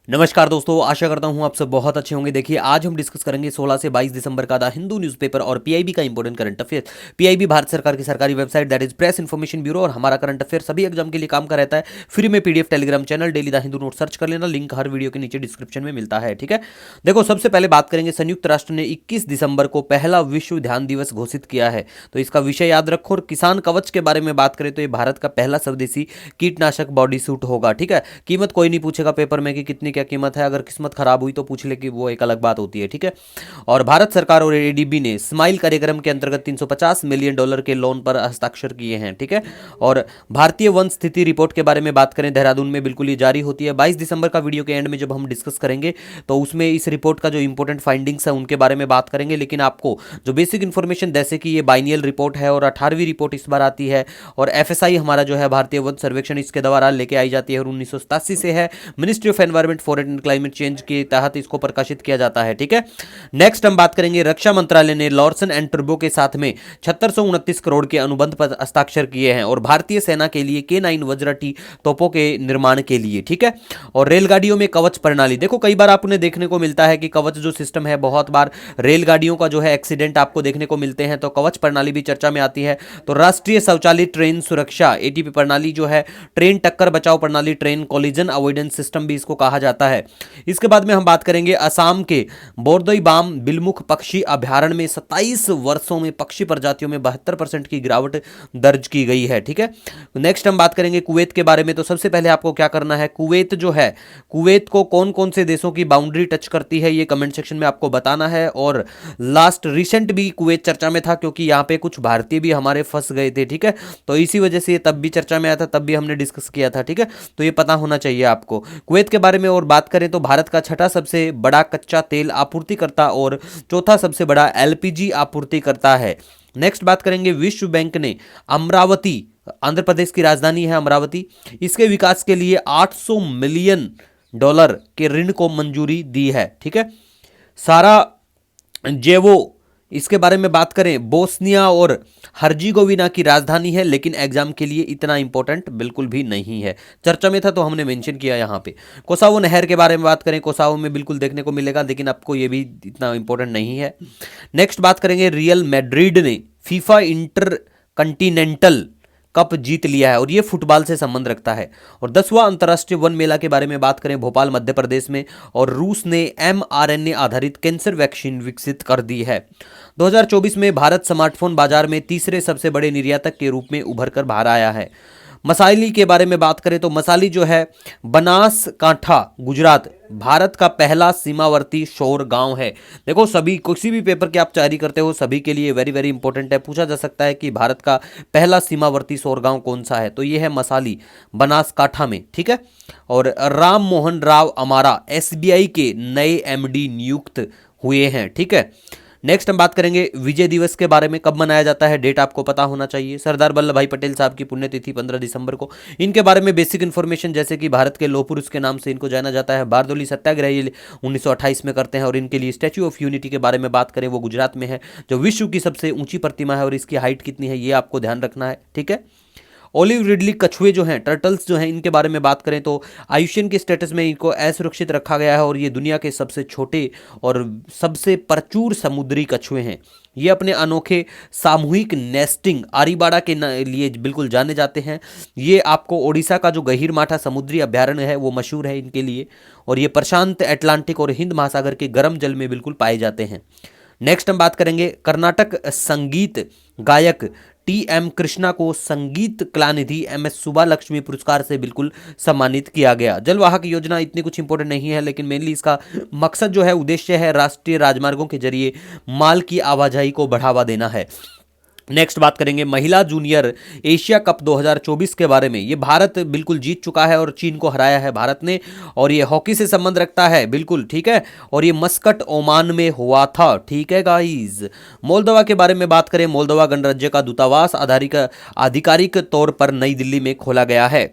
नमस्कार दोस्तों, आशा करता हूं आप सब बहुत अच्छे होंगे। देखिए, आज हम डिस्कस करेंगे 16 से 22 दिसंबर का द हिंदू न्यूज़पेपर और पीआईबी का important current affair. PIB Bharat सरकार की सरकारी website that is press information bureau, और हमारा करंट अफेयर सभी एग्जाम के लिए काम का रहता है। फ्री में PDF Telegram channel daily the Hindu note search कर लेना, लिंक हर वीडियो के नीचे डिस्क्रिप्शन में मिलता है। ठीक है, देखो सबसे पहले बात करेंगे, संयुक्त राष्ट्र ने 21 दिसंबर को पहला विश्व ध्यान दिवस घोषित किया है, तो इसका विषय याद रखो। और किसान कवच के बारे में बात करें तो ये भारत का पहला स्वदेशी कीटनाशक बॉडी सूट होगा। ठीक है, कीमत कोई नहीं पूछेगा पेपर में कि कितनी क्या कीमत है, अगर किस्मत खराब हुई तो पूछ ले कि वो एक अलग बात होती है। ठीक है, और भारत सरकार और एडीबी ने स्माइल कार्यक्रम के अंतर्गत $350 मिलियन के लोन पर हस्ताक्षर किए हैं। ठीक है, और भारतीय वन स्थिति रिपोर्ट के बारे में बात करें, देहरादून में बिल्कुल ये जारी होती है। 22 दिसंबर का वीडियो के एंड में जब हम डिस्कस करेंगे तो उसमें इस रिपोर्ट का जो इंपॉर्टेंट फाइंडिंग्स है उनके बारे में बात करेंगे, लेकिन आपको जो बेसिक इंफॉर्मेशन, जैसे कि ये बाइनियल रिपोर्ट है और 18वीं रिपोर्ट इस बार आती है, और एफएसआई हमारा जो है भारतीय वन सर्वेक्षण इसके द्वारा लेके आई जाती है और 1987 से है। Ministry of environment forest and climate change के तहत इसको प्रकाशित किया जाता है। ठीक है, नेक्स्ट हम बात करेंगे, रक्षा मंत्रालय ने लॉर्सन एंड टर्बो के साथ में 7629 करोड़ के अनुबंध पर हस्ताक्षर किए हैं, और भारतीय सेना के लिए K9 वज्र टी तोपों के निर्माण के लिए। ठीक है, और रेलगाड़ियों में कवच प्रणाली, देखो कई बार आपने देखने को मिलता है कि कवच जो सिस्टम है, बहुत बार रेलगाड़ियों का जो है एक्सीडेंट आपको देखने को मिलते हैं, तो कवच प्रणाली भी चर्चा में आती है। तो राष्ट्रीय स्वचालित ट्रेन सुरक्षा एटीपी प्रणाली जो है, ट्रेन टक्कर बचाव प्रणाली, ट्रेन कोलिजन अवॉइडेंस सिस्टम भी इसको कहा जाता है। इसके बाद में हम बात करेंगे असम के बोरदोईबाम बिलमुख पक्षी अभ्यारण्य में 27 वर्षों में पक्षी प्रजातियों में 72% की गिरावट दर्ज की गई है। ठीक है, नेक्स्ट हम बात करेंगे कुवैत के बारे में। तो सबसे पहले आपको क्या करना है, कुवैत जो है, कुवैत को कौन कौन से देशों की बाउंड्री टच करती है ये कमेंट सेक्शन में आपको बताना है। और लास्ट रिसेंट भी कुवैत चर्चा में था, क्योंकि यहाँ पे कुछ भारतीय भी हमारे फंस गए थे। ठीक है, तो इसी वजह से ये तब भी चर्चा में आया था, तब भी हमने डिस्कस किया था। ठीक है, तो ये पता होना चाहिए आपको कुवैत के बारे में। और बात करें तो भारत का छठा सबसे बड़ा कच्चा तेल आपूर्तिकर्ता और चौथा सबसे बड़ा एलपीजी आपूर्तिकर्ता है। नेक्स्ट बात करेंगे, विश्व बैंक ने अमरावती, आंध्र प्रदेश की राजधानी है अमरावती, इसके विकास के लिए $800 मिलियन के ऋण को मंजूरी दी है। ठीक है, सारा जेवो, इसके बारे में बात करें, बोस्निया और हर्जिगोविना की राजधानी है, लेकिन एग्जाम के लिए इतना इंपॉर्टेंट बिल्कुल भी नहीं है। चर्चा में था तो हमने मेंशन किया यहाँ पे। कोसावो नहर के बारे में बात करें, कोसावो में बिल्कुल देखने को मिलेगा, लेकिन आपको ये भी इतना इंपॉर्टेंट नहीं है। नेक्स्ट बात करेंगे, रियल मैड्रिड ने फीफा इंटर कंटिनेंटल कप जीत लिया है, और ये फुटबॉल से संबंध रखता है। और 10वां अंतर्राष्ट्रीय वन मेला के बारे में बात करें, भोपाल मध्य प्रदेश में, और रूस ने mRNA आधारित कैंसर वैक्सीन विकसित कर दी है। 2024 में भारत स्मार्टफोन बाजार में तीसरे सबसे बड़े निर्यातक के रूप में उभर कर बाहर आया है। मसाली के बारे में बात करें तो मसाली जो है, बनासकांठा गुजरात, भारत का पहला सीमावर्ती शोर गांव है। देखो सभी, किसी भी पेपर के आप तैयारी करते हो सभी के लिए वेरी वेरी इंपॉर्टेंट है, पूछा जा सकता है कि भारत का पहला सीमावर्ती शोर गांव कौन सा है, तो ये है मसाली, बनासकांठा में। ठीक है, और राम मोहन राव अमारा एसबीआई के नए एमडी नियुक्त हुए हैं। ठीक है, नेक्स्ट हम बात करेंगे विजय दिवस के बारे में, कब मनाया जाता है, डेट आपको पता होना चाहिए। सरदार वल्लभ भाई पटेल साहब की पुण्यतिथि 15 दिसंबर को। इनके बारे में बेसिक इन्फॉर्मेशन, जैसे कि भारत के लौह पुरुष के नाम से इनको जाना जाता है। बारदोली सत्याग्रह ये 1928 में करते हैं, और इनके लिए स्टैच्यू ऑफ यूनिटी के बारे में बात करें, वो गुजरात में है, जो विश्व की सबसे ऊंची प्रतिमा है, और इसकी हाइट कितनी है ये आपको ध्यान रखना है। ठीक है, ओलिव रिडली कछुए जो हैं, टर्टल्स जो हैं, इनके बारे में बात करें तो आयुष्मान के स्टेटस में इनको असुरक्षित रखा गया है, और ये दुनिया के सबसे छोटे और सबसे प्रचुर समुद्री कछुए हैं। ये अपने अनोखे सामूहिक नेस्टिंग आरीबाड़ा के लिए बिल्कुल जाने जाते हैं। ये आपको ओडिशा का जो गहीरमाठा समुद्री अभ्यारण्य है वो मशहूर है इनके लिए, और ये प्रशांत अटलांटिक और हिंद महासागर के गर्म जल में बिल्कुल पाए जाते हैं। नेक्स्ट हम बात करेंगे, कर्नाटक संगीत गायक टी.एम. कृष्णा को संगीत कलानिधि एम.एस. सुब्बा लक्ष्मी पुरस्कार से बिल्कुल सम्मानित किया गया। जलवाहक योजना इतनी कुछ इंपॉर्टेंट नहीं है, लेकिन मेनली इसका मकसद जो है, उद्देश्य है, राष्ट्रीय राजमार्गों के जरिए माल की आवाजाही को बढ़ावा देना है। नेक्स्ट बात करेंगे महिला जूनियर एशिया कप 2024 के बारे में। ये भारत बिल्कुल जीत चुका है और चीन को हराया है भारत ने, और ये हॉकी से संबंध रखता है बिल्कुल। ठीक है, और ये मस्कट ओमान में हुआ था। ठीक है गाइज, मोल्दोवा के बारे में बात करें, मोल्दोवा गणराज्य का दूतावास आधिकारिक तौर पर नई दिल्ली में खोला गया है।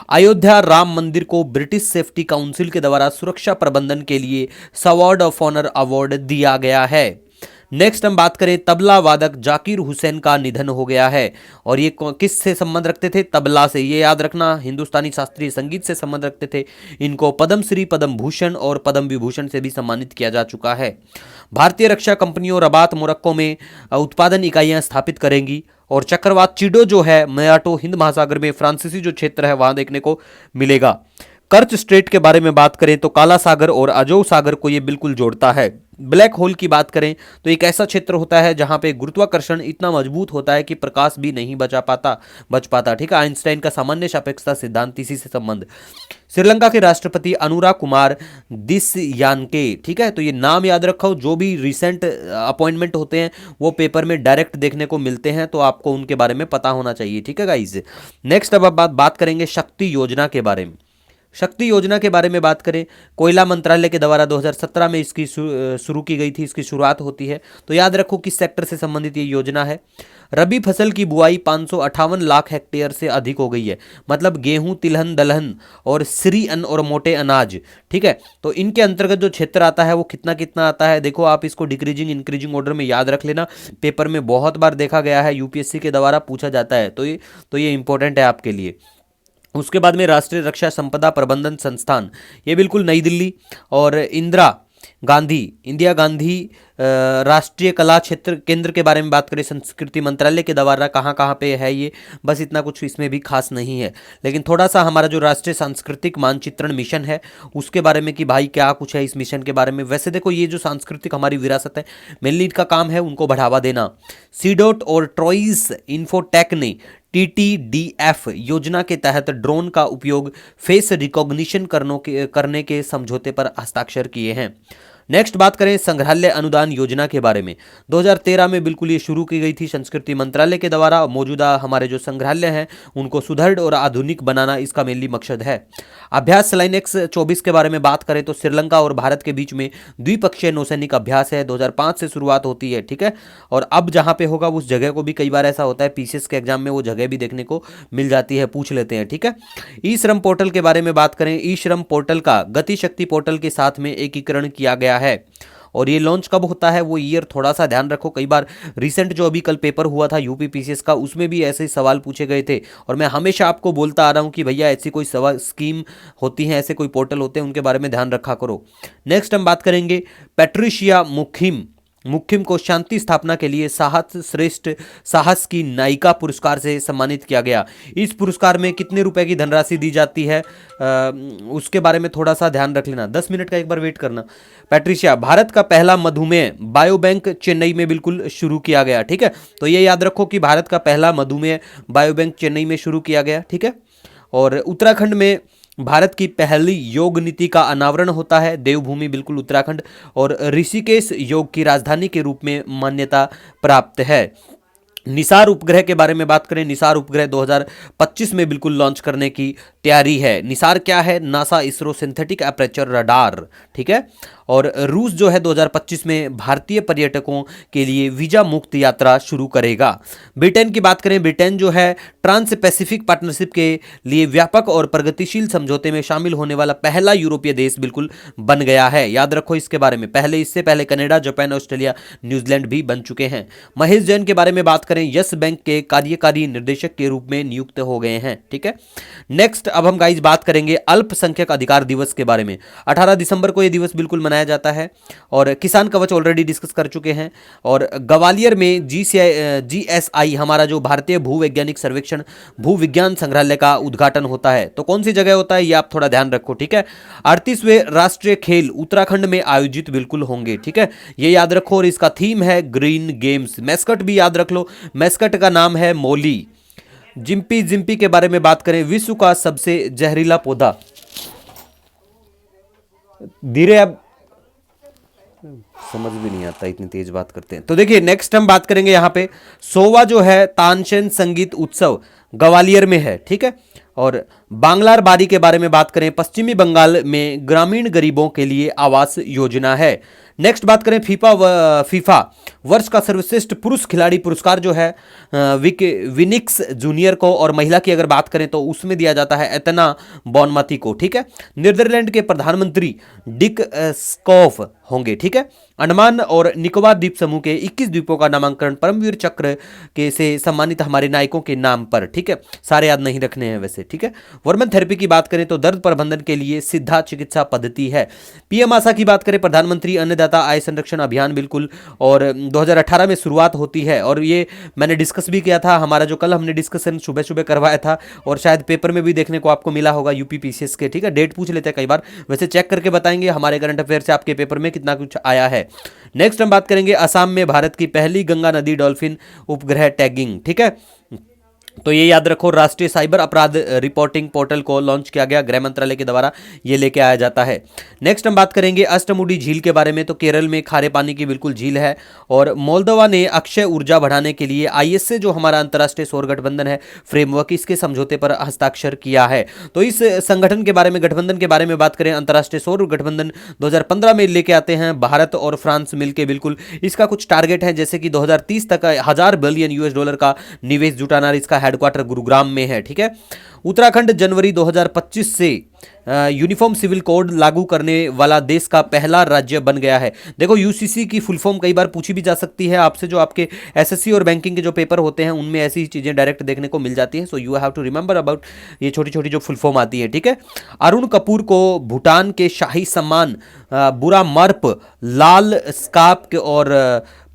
अयोध्या राम मंदिर को ब्रिटिश सेफ्टी काउंसिल के द्वारा सुरक्षा प्रबंधन के लिए सवार्ड ऑफ ऑनर अवार्ड दिया गया है। नेक्स्ट हम बात करें, तबला वादक जाकिर हुसैन का निधन हो गया है। और ये किस से संबंध रखते थे? तबला से। ये याद रखना, हिंदुस्तानी शास्त्रीय संगीत से संबंध रखते थे। इनको पद्म श्री, पद्म भूषण और पद्म विभूषण से भी सम्मानित किया जा चुका है। भारतीय रक्षा कंपनियों रबात मोरक्को में उत्पादन इकाइयां स्थापित करेंगी। और चक्रवात चिडो जो है मयाटो हिंद महासागर में फ्रांसीसी जो क्षेत्र है वहां देखने को मिलेगा। कर्च स्ट्रेट के बारे में बात करें तो काला सागर और अजोव सागर को ये बिल्कुल जोड़ता है। ब्लैक होल की बात करें तो एक ऐसा क्षेत्र होता है जहां पे गुरुत्वाकर्षण इतना मजबूत होता है कि प्रकाश भी नहीं बच पाता। ठीक है, आइंस्टाइन का सामान्य सापेक्षता सिद्धांत इसी से संबंध। श्रीलंका के राष्ट्रपति अनुरा कुमार दिसयानके। ठीक है, तो ये नाम याद रखो, जो भी रिसेंट अपॉइंटमेंट होते हैं वो पेपर में डायरेक्ट देखने को मिलते हैं, तो आपको उनके बारे में पता होना चाहिए। ठीक है गाइज। नेक्स्ट अब बात करेंगे शक्ति योजना के बारे में। शक्ति योजना के बारे में बात करें, कोयला मंत्रालय के द्वारा 2017 में इसकी शुरू की गई थी, इसकी शुरुआत होती है। तो याद रखो किस सेक्टर से संबंधित ये योजना है। रबी फसल की बुआई 558 लाख हेक्टेयर से अधिक हो गई है, मतलब गेहूं, तिलहन, दलहन और श्री अन्न और मोटे अनाज। ठीक है, तो इनके अंतर्गत जो क्षेत्र आता है वो कितना कितना आता है, देखो आप इसको डिक्रीजिंग इंक्रीजिंग ऑर्डर में याद रख लेना, पेपर में बहुत बार देखा गया है, यूपीएससी के द्वारा पूछा जाता है, तो ये इंपॉर्टेंट है आपके लिए। उसके बाद में राष्ट्रीय रक्षा संपदा प्रबंधन संस्थान, ये बिल्कुल नई दिल्ली। और इंदिरा गांधी राष्ट्रीय कला क्षेत्र केंद्र के बारे में बात करें, संस्कृति मंत्रालय के द्वारा कहाँ कहाँ पे है ये, बस इतना कुछ इसमें भी खास नहीं है। लेकिन थोड़ा सा हमारा जो राष्ट्रीय सांस्कृतिक मानचित्रण मिशन है उसके बारे में कि भाई क्या कुछ है इस मिशन के बारे में। वैसे देखो ये जो सांस्कृतिक हमारी विरासत है, मेनली इनका काम है उनको बढ़ावा देना। सीडोट और ट्रॉइस इन्फोटेक ने TTDF योजना के तहत ड्रोन का उपयोग फेस रिकॉग्निशन करने के समझौते पर हस्ताक्षर किए हैं। नेक्स्ट बात करें संग्रहालय अनुदान योजना के बारे में। 2013 में बिल्कुल ये शुरू की गई थी संस्कृति मंत्रालय के द्वारा। मौजूदा हमारे जो संग्रहालय हैं उनको सुदृढ़ और आधुनिक बनाना इसका मेनली मकसद है। अभ्यास SELINEX 24 के बारे में बात करें तो श्रीलंका और भारत के बीच में द्विपक्षीय नौसैनिक अभ्यास है, 2005 से शुरुआत होती है। ठीक है, और अब जहाँ पे होगा उस जगह को भी, कई बार ऐसा होता है पीसीएस के एग्जाम में वो जगह भी देखने को मिल जाती है, पूछ लेते हैं। ठीक है, ई श्रम पोर्टल के बारे में बात करें, ई श्रम पोर्टल का गति शक्ति पोर्टल के साथ में एकीकरण किया गया है। और ये लॉन्च कब होता है वो ईयर थोड़ा सा ध्यान रखो, कई बार रिसेंट जो अभी कल पेपर हुआ था यूपी पीसीएस का उसमें भी ऐसे ही सवाल पूछे गए थे। और मैं हमेशा आपको बोलता आ रहा हूँ कि भैया ऐसी कोई सवाल स्कीम होती है, ऐसे कोई पोर्टल होते हैं, उनके बारे में ध्यान रखा करो। नेक्स्ट हम बात करेंगे पैट्रिशिया मुखिम को शांति स्थापना के लिए श्रेष्ठ साहस की नायिका पुरस्कार से सम्मानित किया गया। इस पुरस्कार में कितने रुपए की धनराशि दी जाती है उसके बारे में थोड़ा सा ध्यान रख लेना, 10 मिनट का एक बार वेट करना। पैट्रिशिया, भारत का पहला मधुमेह बायोबैंक चेन्नई में बिल्कुल शुरू किया गया। ठीक है, तो ये याद रखो कि भारत का पहला मधुमेह बायोबैंक चेन्नई में शुरू किया गया। ठीक है, और उत्तराखंड में भारत की पहली योग नीति का अनावरण होता है, देवभूमि बिल्कुल उत्तराखंड। और ऋषिकेश योग की राजधानी के रूप में मान्यता प्राप्त है। निसार उपग्रह के बारे में बात करें, निसार उपग्रह 2025 में बिल्कुल लॉन्च करने की तैयारी है। निसार क्या है? NASA ISRO synthetic aperture radar. ठीक है, और रूस जो है 2025 में भारतीय पर्यटकों के लिए वीजा मुक्त यात्रा शुरू करेगा। ब्रिटेन की बात करें, ब्रिटेन जो है ट्रांस पैसिफिक पार्टनरशिप के लिए व्यापक और प्रगतिशील समझौते में शामिल होने वाला पहला यूरोपीय देश बिल्कुल बन गया है। याद रखो इसके बारे में, इससे पहले कनाडा, जापान, ऑस्ट्रेलिया, न्यूजीलैंड भी बन चुके हैं। महेश जैन के बारे में बात करें, यस बैंक के कार्यकारी निर्देशक के रूप में नियुक्त हो गए हैं। ठीक है, नेक्स्ट अब हम गाइज बात करेंगे अल्पसंख्यक अधिकार दिवस के बारे में। 18 दिसंबर को यह दिवस बिल्कुल मनाया जाता है। और किसान कवच ऑलरेडी डिस्कस कर चुके हैं। और ग्वालियर में GSI हमारा जो भारतीय भूवैज्ञानिक सर्वेक्षण भूविज्ञान संग्रहालय का उद्घाटन होता है। तो कौन सी जगह होता है ये आप थोड़ा ध्यान रखो। ठीक है, 38वें राष्ट्रीय खेल उत्तराखंड में आयोजित बिल्कुल होंगे। ठीक है, ये याद रखो। और इसका थीम है ग्रीन गेम्स। मैस्कट भी याद रख लो, मैस्कट का नाम है मोली। जिम्पी के बारे में बात करें, विश्व का सबसे जहरीला पौधा। धीरे, अब समझ भी नहीं आता, इतनी तेज बात करते हैं। तो देखिए नेक्स्ट हम बात करेंगे यहाँ पे सोवा जो है तानसेन संगीत उत्सव ग्वालियर में है। ठीक है, और बांग्लार बारी के बारे में बात करें, पश्चिमी बंगाल में ग्रामीण गरीबों के लिए आवास योजना है। नेक्स्ट बात करें फीफा वर्ष का सर्वश्रेष्ठ पुरुष खिलाड़ी पुरस्कार जो है विनिक्स जूनियर को, और महिला की अगर बात करें तो उसमें दिया जाता है एतना बॉनमती को। ठीक है, नीदरलैंड के प्रधानमंत्री डिक स्कॉफ होंगे। ठीक है, अंडमान और निकोबार द्वीप समूह के 21 द्वीपों का नामांकन परमवीर चक्र के से सम्मानित हमारे नायकों के नाम पर। ठीक है, सारे याद नहीं रखने हैं वैसे। ठीक है, वर्मन थेरेपी की बात करें तो दर्द प्रबंधन के लिए सीधा चिकित्सा पद्धति है। पीएम आशा की बात करें, प्रधानमंत्री अन्नदाता आय संरक्षण अभियान, बिल्कुल, और 2018 में शुरुआत होती है, और ये मैंने डिस्कस भी किया था, हमारा जो कल हमने डिस्कशन सुबह सुबह करवाया था, और शायद पेपर में भी देखने को आपको मिला होगा यूपी पीसीएस के। ठीक है, डेट पूछ लेते हैं कई बार, वैसे चेक करके बताएंगे हमारे करंट अफेयर से आपके पेपर में कितना कुछ आया है। नेक्स्ट हम बात करेंगे असम में भारत की पहली गंगा नदी डॉल्फिन उपग्रह टैगिंग। ठीक है, तो ये याद रखो, राष्ट्रीय साइबर अपराध रिपोर्टिंग पोर्टल को लॉन्च किया गया गृह मंत्रालय के द्वारा, ये लेके आया जाता है। नेक्स्ट हम बात करेंगे अष्टमुडी झील के बारे में, तो केरल में खारे पानी की बिल्कुल झील है, और मोल्दोवा ने अक्षय ऊर्जा बढ़ाने के लिए आईएसए जो हमारा अंतर्राष्ट्रीय सौर गठबंधन है फ्रेमवर्क, इसके समझौते पर हस्ताक्षर किया है। तो इस संगठन के बारे में, गठबंधन के बारे में बात करें, अंतर्राष्ट्रीय सौर गठबंधन 2015 में लेके आते हैं भारत और फ्रांस मिलकर। बिल्कुल, इसका कुछ टारगेट है जैसे कि 2030 तक $1000 बिलियन US का निवेश जुटाना, इसका हेडक्वार्टर गुरुग्राम में है। ठीक है, उत्तराखंड जनवरी 2025 से यूनिफॉर्म सिविल कोड लागू करने वाला देश का पहला राज्य बन गया है। देखो, यूसीसी की फुल फॉर्म कई बार पूछी भी जा सकती है आपसे, जो आपके एसएससी और बैंकिंग के जो पेपर होते हैं उनमें ऐसी चीजें डायरेक्ट देखने को मिल जाती है, so you have to remember about ये छोटी छोटी जो फुल फॉर्म आती है। ठीक है, अरुण कपूर को भूटान के शाही सम्मान बुरा मर्प, लाल स्कार्फ और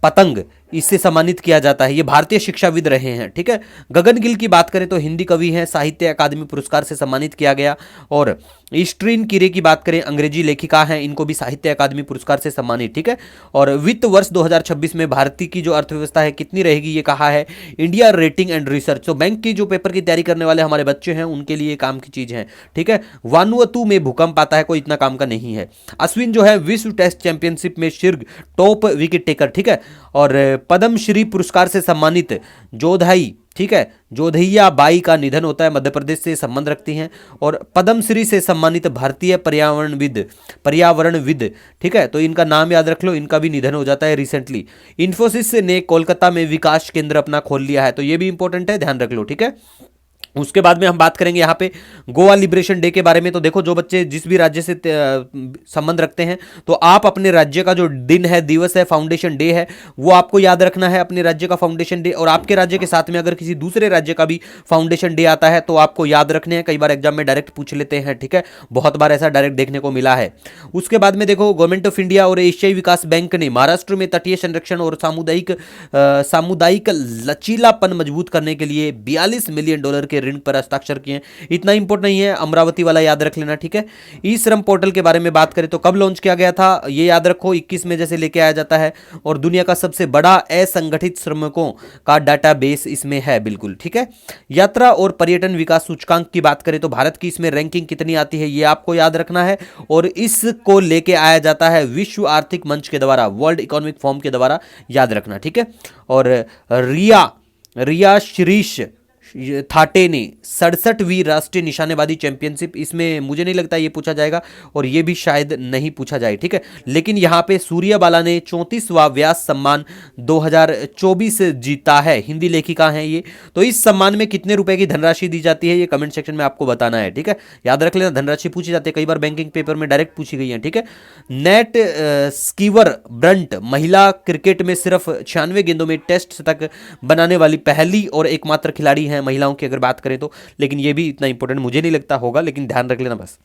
पतंग, इससे सम्मानित किया जाता है। ये भारतीय शिक्षाविद रहे हैं। ठीक है, गगन गिल की बात करें तो हिंदी कवि हैं, साहित्य अकादमी पुरस्कार से सम्मानित किया गया। और ईस्ट्रीन किरे की बात करें, अंग्रेजी लेखिका हैं, इनको भी साहित्य अकादमी पुरस्कार से सम्मानित। ठीक है, और वित्त वर्ष 2026 में भारतीय की जो अर्थव्यवस्था है कितनी रहेगी, ये कहा है इंडिया रेटिंग एंड रिसर्च। तो बैंक की जो पेपर की तैयारी करने वाले हमारे बच्चे हैं उनके लिए काम की चीज है। ठीक है, वानुअतु में भूकंप आता है, कोई इतना काम का नहीं है। अश्विन जो है विश्व टेस्ट चैंपियनशिप में शीर्ष टॉप विकेट टेकर। ठीक है, और पद्मश्री पुरस्कार से सम्मानित जोधाई, ठीक है, जोधैया बाई का निधन होता है, मध्य प्रदेश से संबंध रखती हैं। और पद्मश्री से सम्मानित भारतीय पर्यावरणविद, ठीक है, तो इनका नाम याद रख लो, इनका भी निधन हो जाता है रिसेंटली। इन्फोसिस ने कोलकाता में विकास केंद्र अपना खोल लिया है, तो ये भी इंपॉर्टेंट है, ध्यान रख लो। ठीक है, उसके बाद में हम बात करेंगे यहाँ पे गोवा लिबरेशन डे के बारे में। तो देखो, जो बच्चे जिस भी राज्य से संबंध रखते हैं, तो आप अपने राज्य का जो दिन है, दिवस है, फाउंडेशन डे है, वो आपको याद रखना है, अपने राज्य का फाउंडेशन डे। और आपके राज्य के साथ में अगर किसी दूसरे राज्य का भी फाउंडेशन डे आता है तो आपको याद रखने हैं, कई बार एग्जाम में डायरेक्ट पूछ लेते हैं। ठीक है, बहुत बार ऐसा डायरेक्ट देखने को मिला है। उसके बाद में देखो, गवर्नमेंट ऑफ इंडिया और एशियाई विकास बैंक ने महाराष्ट्र में तटीय संरक्षण और सामुदायिक लचीलापन मजबूत करने के लिए $42 मिलियन के ऋण पर हस्ताक्षर किए। इतना इंपोर्टेंट नहीं है, अमरावती वाला याद रख लेना। ठीक है, ई श्रम पोर्टल के बारे में बात करें तो कब लॉन्च किया गया था, ये याद रखो, 21 में जैसे लेके आया जाता है। और दुनिया का सबसे बड़ा असंगठित श्रमिकों का डाटाबेस इसमें है, बिल्कुल। ठीक है, यात्रा और पर्यटन विकास सूचकांक की बात करें तो भारत की इसमें रैंकिंग कितनी आती है, ये आपको याद रखना है। और इसको लेके आया जाता है विश्व आर्थिक मंच के द्वारा, वर्ल्ड इकोनॉमिक फोरम के द्वारा, याद रखना। ठीक है, और रिया श्रीश थाटे ने 67वीं राष्ट्रीय निशानेबाजी चैंपियनशिप, इसमें मुझे नहीं लगता ये पूछा जाएगा, और ये भी शायद नहीं पूछा जाए। ठीक है, लेकिन यहाँ पे सूर्यबाला ने 34वां व्यास सम्मान 2024 जीता है, हिंदी लेखिका हैं ये। तो इस सम्मान में कितने रुपए की धनराशि दी जाती है, ये कमेंट सेक्शन में आपको बताना है। ठीक है, याद रख लेना, धनराशि पूछी जाती है, कई बार बैंकिंग पेपर में डायरेक्ट पूछी गई है। ठीक है, नेट स्कीवर ब्रंट महिला क्रिकेट में सिर्फ 96 गेंदों में टेस्ट शतक बनाने वाली पहली और एकमात्र खिलाड़ी है महिलाओं की अगर बात करें तो, लेकिन ये भी इतना इंपॉर्टेंट मुझे नहीं लगता होगा, लेकिन ध्यान रख लेना बस।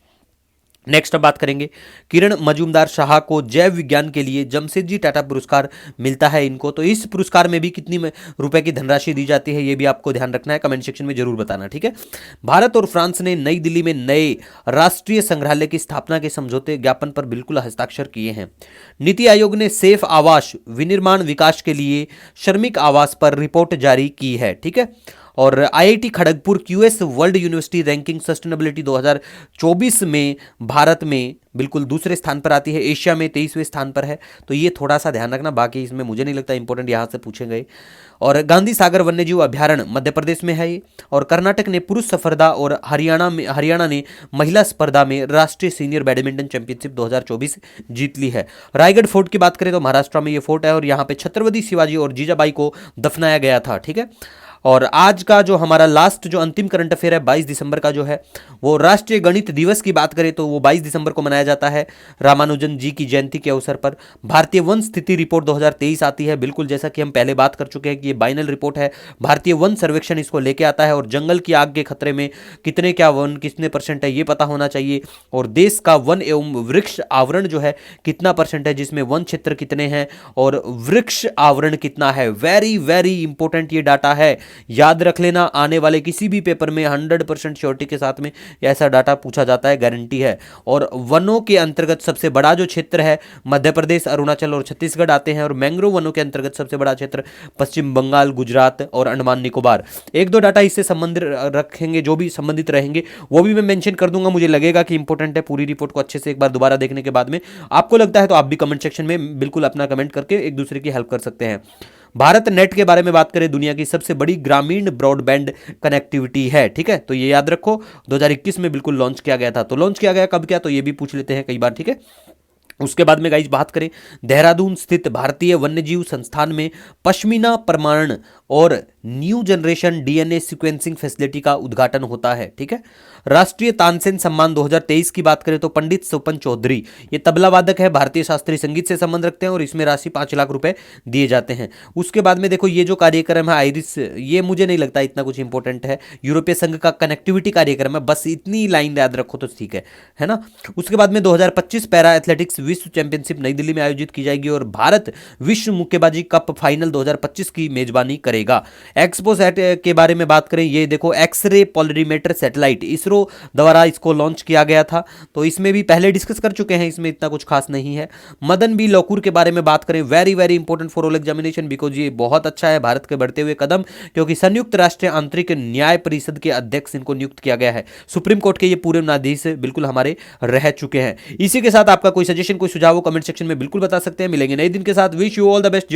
नेक्स्ट अब बात करेंगे, किरण मजूमदार शाह को जैव विज्ञान के लिए जमशेदजी टाटा पुरस्कार मिलता है इनको। तो इस पुरस्कार में भी कितनी रुपए की धनराशि दी जाती है, ये भी आपको ध्यान रखना है, कमेंट सेक्शन में जरूर बताना। ठीक है, भारत और फ्रांस ने नई दिल्ली में नए राष्ट्रीय संग्रहालय की स्थापना के समझौते ज्ञापन पर बिल्कुल हस्ताक्षर किए हैं। नीति आयोग ने सेफ आवास विनिर्माण विकास के लिए श्रमिक आवास पर रिपोर्ट जारी की है। ठीक है, और IIT Kharagpur QS world university ranking sustainability 2024 में भारत में बिल्कुल दूसरे स्थान पर आती है, एशिया में 23वें स्थान पर है। तो ये थोड़ा सा ध्यान रखना, बाकी इसमें मुझे नहीं लगता इंपॉर्टेंट यहाँ से पूछे गए। और गांधी सागर वन्यजीव अभ्यारण्य मध्य प्रदेश में है ये। और कर्नाटक ने पुरुष स्पर्धा और हरियाणा ने महिला स्पर्धा में राष्ट्रीय सीनियर बैडमिंटन चैंपियनशिप 2024 जीत ली है। रायगढ़ फोर्ट की बात करें तो महाराष्ट्र में ये फोर्ट है और यहाँ पे छत्रपति शिवाजी और जीजाबाई को दफनाया गया था, ठीक है। और आज का जो हमारा लास्ट जो अंतिम करंट अफेयर है 22 दिसंबर का जो है, वो राष्ट्रीय गणित दिवस की बात करें तो वो 22 दिसंबर को मनाया जाता है रामानुजन जी की जयंती के अवसर पर। भारतीय वन स्थिति रिपोर्ट 2023 आती है, बिल्कुल जैसा कि हम पहले बात कर चुके हैं कि ये बाइनल रिपोर्ट है। भारतीय वन सर्वेक्षण इसको लेके आता है और जंगल की आग के खतरे में कितने क्या वन कितने % है ये पता होना चाहिए। और देश का वन एवं वृक्ष आवरण जो है कितना % है, जिसमें वन क्षेत्र कितने हैं और वृक्ष आवरण कितना है। वेरी वेरी इंपॉर्टेंट ये डाटा है, याद रख लेना। आने वाले किसी भी पेपर में 100% श्योरिटी के साथ में ऐसा डाटा पूछा जाता है, गारंटी है। और वनों के अंतर्गत सबसे बड़ा जो क्षेत्र है मध्य प्रदेश, अरुणाचल और छत्तीसगढ़ आते हैं। और मैंग्रोव वनों के अंतर्गत सबसे बड़ा क्षेत्र पश्चिम बंगाल, गुजरात और अंडमान निकोबार। एक दो डाटा इससे संबंधित रखेंगे, जो भी संबंधित रहेंगे वो भी मैं मेंशन कर दूंगा। मुझे लगेगा कि इंपॉर्टेंट है, पूरी रिपोर्ट को अच्छे से एक बार दोबारा देखने के बाद में आपको लगता है तो आप भी कमेंट सेक्शन में बिल्कुल अपना कमेंट करके एक दूसरे की हेल्प कर सकते हैं। भारत नेट के बारे में बात करें, दुनिया की सबसे बड़ी ग्रामीण ब्रॉडबैंड कनेक्टिविटी है, ठीक है। तो ये याद रखो, 2021 में बिल्कुल लॉन्च किया गया था। तो लॉन्च किया गया कब, क्या, तो ये भी पूछ लेते हैं कई बार, ठीक है। उसके बाद में गाइस बात करें, देहरादून स्थित भारतीय वन्यजीव संस्थान में पश्मीना प्रमाणन और new generation DNA sequencing facility का उद्घाटन होता है, ठीक है। राष्ट्रीय तानसेन सम्मान 2023 की बात करें तो पंडित स्वपन चौधरी, ये तबला वादक है, भारतीय शास्त्रीय संगीत से संबंध रखते हैं और इसमें राशि 5 लाख रुपए दिए जाते हैं। उसके बाद में देखो ये जो कार्यक्रम है आइरिस, ये मुझे नहीं लगता इतना कुछ इंपॉर्टेंट है। यूरोपीय संघ का कनेक्टिविटी कार्यक्रम है, बस इतनी लाइन याद रखो तो ठीक है ना। उसके बाद में 2025 पैरा एथलेटिक्स विश्व चैंपियनशिप नई दिल्ली में आयोजित की जाएगी और भारत विश्व मुक्केबाजी कप फाइनल 2025 की मेजबानी करेगा। एक्सपोसैट के बारे में बात करें, ये देखो एक्सरे पॉलिरीमीटर सैटेलाइट इसरो द्वारा इसको लॉन्च किया गया था। तो इसमें भी पहले डिस्कस कर चुके हैं, इसमें इतना कुछ खास नहीं है। मदन बी लोकुर के बारे में बात करें, very very important for all examination because ये बहुत अच्छा है भारत के बढ़ते हुए कदम, क्योंकि संयुक्त राष्ट्र आंतरिक न्याय परिषद के अध्यक्ष इनको नियुक्त किया गया है। सुप्रीम कोर्ट के ये पूरे न्यायाधीश बिल्कुल हमारे रह चुके हैं। इसी के साथ आपका कोई सजेशन कोई सुझाव कमेंट सेक्शन में बिल्कुल बता सकते हैं। मिलेंगे नए दिन के साथ, wish you all the best.